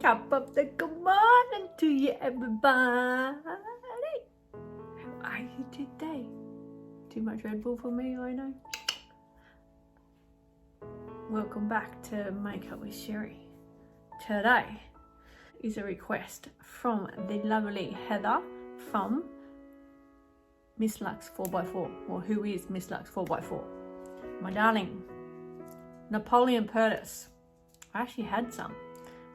Top of the good morning to you, everybody. How are you today? Too much Red Bull for me, I know. Welcome back to Makeup with Sherry. Today is a request from the lovely Heather from Miss Lux 4x4, or who is Miss Lux 4x4. My darling, Napoleon Perdis. I actually had some.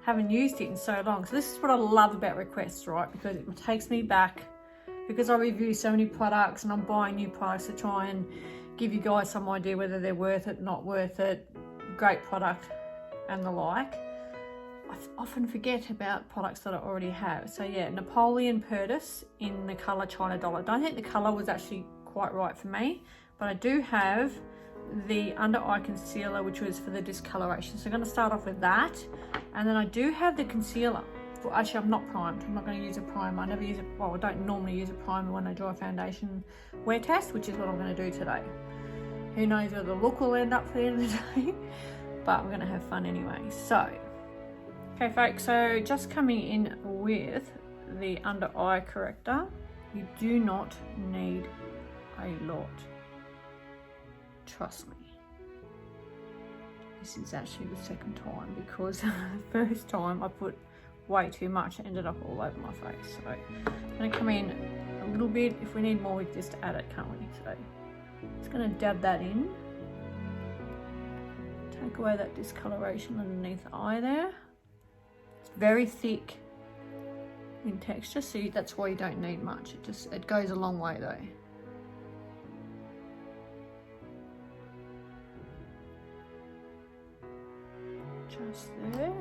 Haven't used it in so long. So this is what I love about requests, right? Because it takes me back, because I review so many products and I'm buying new products to try and give you guys some idea whether they're worth it, not worth it, great product and the like. I often forget about products that I already have. So yeah, Napoleon Perdis in the colour China Doll. I don't think the colour was actually quite right for me, but I do have the under eye concealer, which was for the discoloration. So I'm going to start off with that, and then I do have the concealer. Well, actually I'm not primed. I'm not going to use a primer. I never use a, well, I don't normally use a primer when I do a foundation wear test, which is what I'm going to do today. Who knows where the look will end up for the end of the day, but we're going to have fun anyway. So okay folks, so just coming in with the under eye corrector. You do not need a lot. Trust me. This is actually the second time, because the first time I put way too much. It ended up all over my face. So I'm going to come in a little bit. If we need more, we just add it, can't we? So just going to dab that in. Take away that discoloration underneath the eye there. It's very thick in texture, so that's why you don't need much. It goes a long way though. Just there.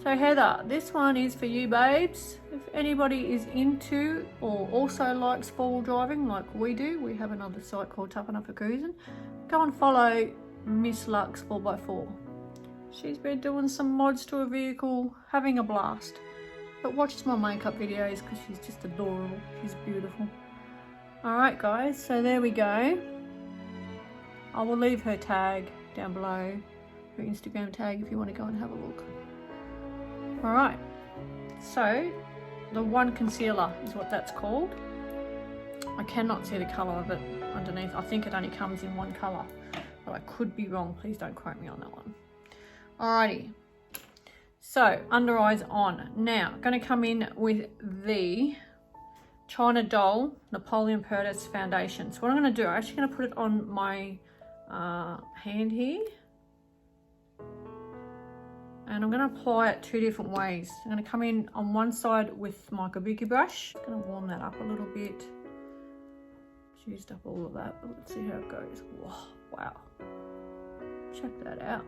So Heather, this one is for you babes. If anybody is into or also likes four-wheel driving like we do, we have another site called Toughen Up for Cruising. Go and follow Miss Lux 4x4. She's been doing some mods to a vehicle, having a blast. But watches my makeup videos because she's just adorable. She's beautiful. Alright guys, so there we go. I will leave her tag down below, her Instagram tag, if you want to go and have a look. Alright, so the one concealer is what that's called. I cannot see the colour of it underneath. I think it only comes in one colour, but I could be wrong. Please don't quote me on that one. Alrighty, so under eyes on. Now, I'm going to come in with the China Doll Napoleon Perdis Foundation. So what I'm going to do, I'm actually going to put it on my hand here. And I'm going to apply it two different ways. I'm going to come in on one side with my kabuki brush. I'm going to warm that up a little bit. Used up all of that, but let's see how it goes. Whoa, wow. Check that out.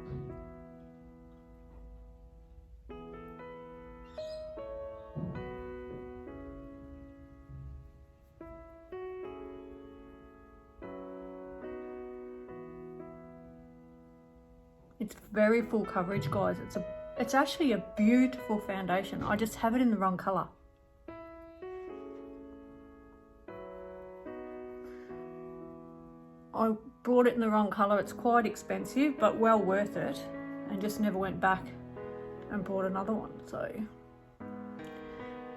It's very full coverage, guys. It's actually a beautiful foundation. I just have it in the wrong color. I bought it in the wrong color. It's quite expensive, but well worth it, and just never went back and bought another one. So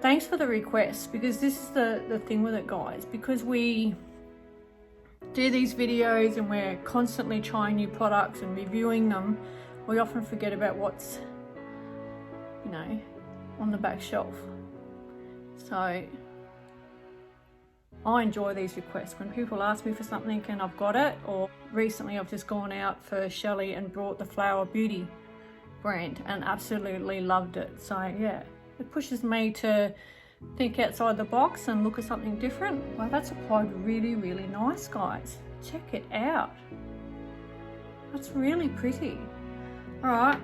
thanks for the request, because this is the thing with it, guys, because we do these videos and we're constantly trying new products and reviewing them, we often forget about what's, you know, on the back shelf. So I enjoy these requests when people ask me for something and I've got it. Or recently I've just gone out for Shelley and brought the Flower Beauty brand and absolutely loved it. So yeah, it pushes me to think outside the box and look at something different. Well, that's applied really, really nice, guys. Check it out. That's really pretty. All right,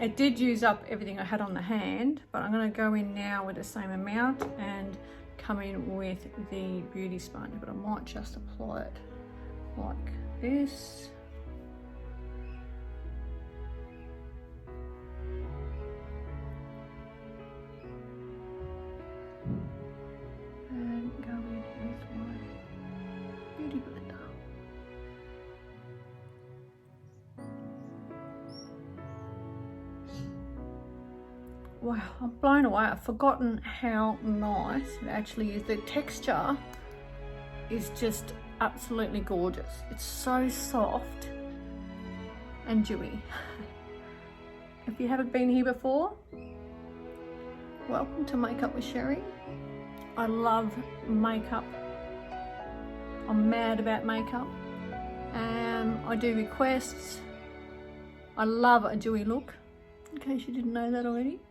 it did use up everything I had on the hand, but I'm going to go in now with the same amount and come in with the beauty sponge, but I might just apply it like this. And go in with my beauty blender. wow, I'm blown away. I've forgotten how nice it actually is. The texture is just absolutely gorgeous. It's so soft and dewy. If you haven't been here before, welcome to Makeup with Sherry. I love makeup. I'm mad about makeup. I do requests. I love a dewy look, in case you didn't know that already.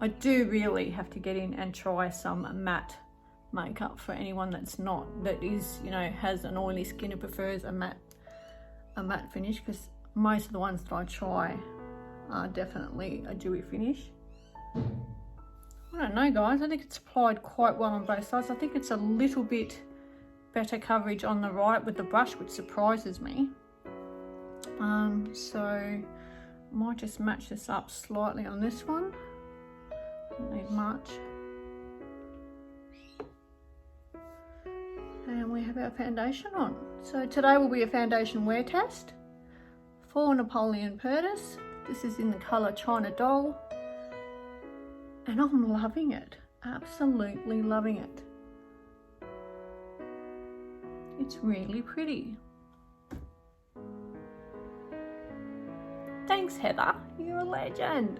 I do really have to get in and try some matte makeup for anyone that is, you know, has an oily skin and prefers a matte finish, because most of the ones that I try are definitely a dewy finish. I don't know, guys, I think it's applied quite well on both sides. I think it's a little bit better coverage on the right with the brush, which surprises me. So I might just match this up slightly on this one. Don't need much. And we have our foundation on. So today will be a foundation wear test for Napoleon Perdis. This is in the colour China Doll. And I'm loving it. Absolutely loving it. It's really pretty. Thanks, Heather. You're a legend.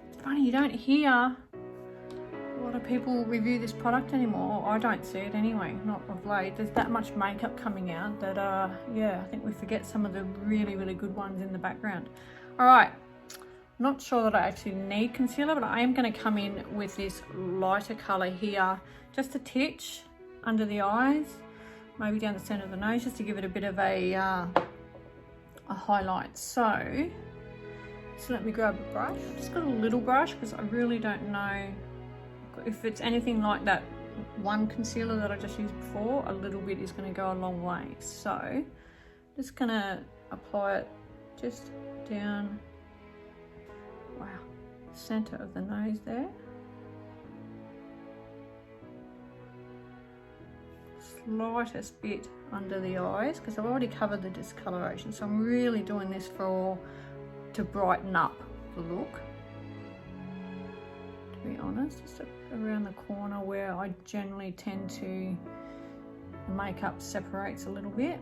It's funny, you don't hear a lot of people review this product anymore. I don't see it anyway, not of late. There's that much makeup coming out that, yeah, I think we forget some of the really, really good ones in the background. All right. Not sure that I actually need concealer, but I am going to come in with this lighter colour here, just a titch under the eyes, maybe down the centre of the nose, just to give it a bit of a highlight. So let me grab a brush. I've just got a little brush because I really don't know if it's anything like that one concealer that I just used before. A little bit is going to go a long way. So just going to apply it just down, wow, centre of the nose there. Slightest bit under the eyes, because I've already covered the discoloration, so I'm really doing this to brighten up the look, to be honest. Just around the corner where I generally tend to, the makeup separates a little bit.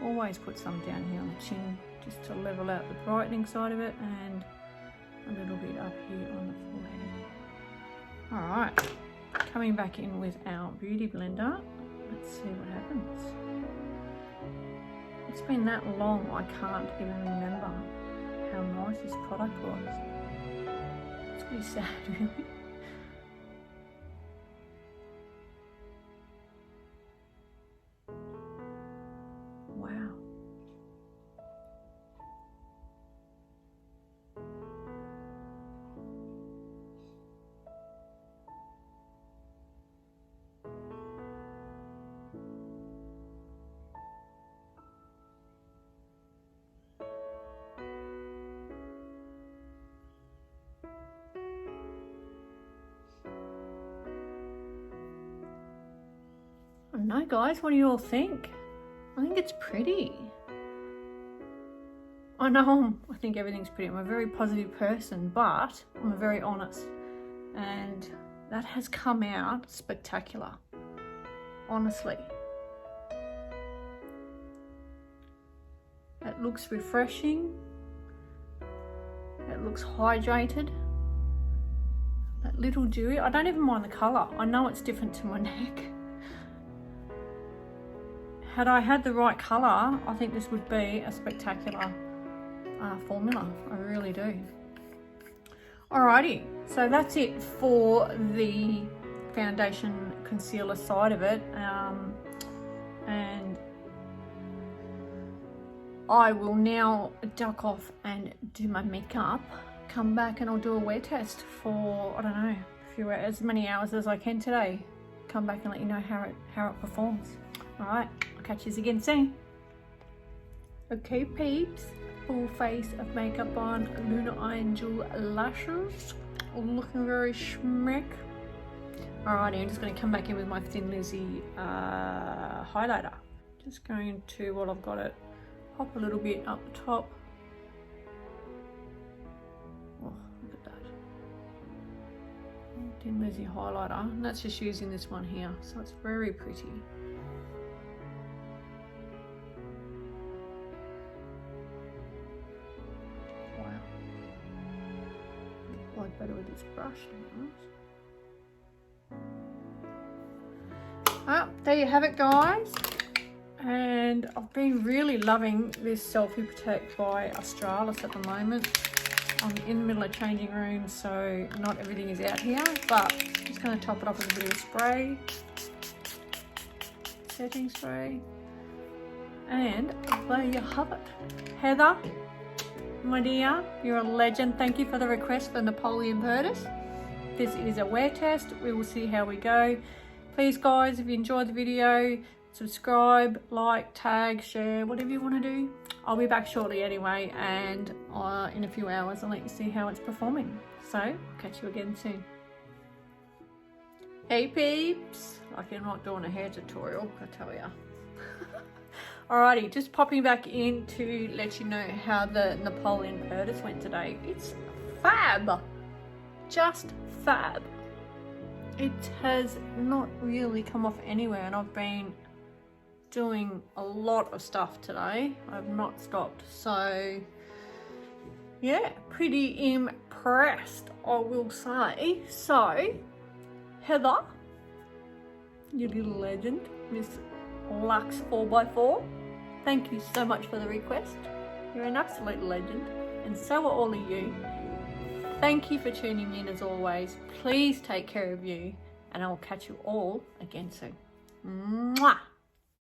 Always put some down here on the chin just to level out the brightening side of it, and a little bit up here on the forehead. All right, coming back in with our beauty blender. Let's see what happens. It's been that long, I can't even remember how nice this product was. It's pretty sad, really. Wow. I don't know, guys, what do you all think? I think it's pretty. I know I think everything's pretty. I'm a very positive person, but I'm very honest. And that has come out spectacular, honestly. It looks refreshing. It looks hydrated. That little dewy. I don't even mind the colour. I know it's different to my neck. Had I had the right colour, I think this would be a spectacular formula. I really do. Alrighty, so that's it for the foundation concealer side of it. And I will now duck off and do my makeup, come back and I'll do a wear test for, I don't know, a few hours, as many hours as I can today. Come back and let you know how it performs. Alright, I'll catch you again soon. Okay peeps, full face of makeup on, Lunar Angel lashes, looking very schmick. Alrighty, I'm just going to come back in with my Thin Lizzy highlighter. Just going to, while I've got it, pop a little bit up the top. Oh, look at that. Thin Lizzy highlighter, and that's just using this one here, so it's very pretty. Wow. Like better with this brush, to be honest. Ah, there you have it, guys. And I've been really loving this Selfie Protect by Australis at the moment. I'm in the middle of changing rooms, so not everything is out here, but I'm just going to top it off with a bit of spray. Setting spray. And there you have it. Heather, my dear, you're a legend. Thank you for the request for Napoleon Perdis. This is a wear test. We will see how we go. Please, guys, if you enjoyed the video, subscribe, like, tag, share, whatever you want to do. I'll be back shortly anyway, and in a few hours I'll let you see how it's performing. So, I'll catch you again soon. Hey peeps! Like I'm not doing a hair tutorial, I tell ya. Alrighty, just popping back in to let you know how the Napoleon Perdis went today. It's fab! Just fab. It has not really come off anywhere, and I've been doing a lot of stuff today. I've not stopped, so yeah, pretty impressed, I will say. So Heather, you little legend, Miss Lux 4x4, thank you so much for the request. You're an absolute legend, and so are all of you. Thank you for tuning in as always. Please take care of you, and I will catch you all again soon. Mwah!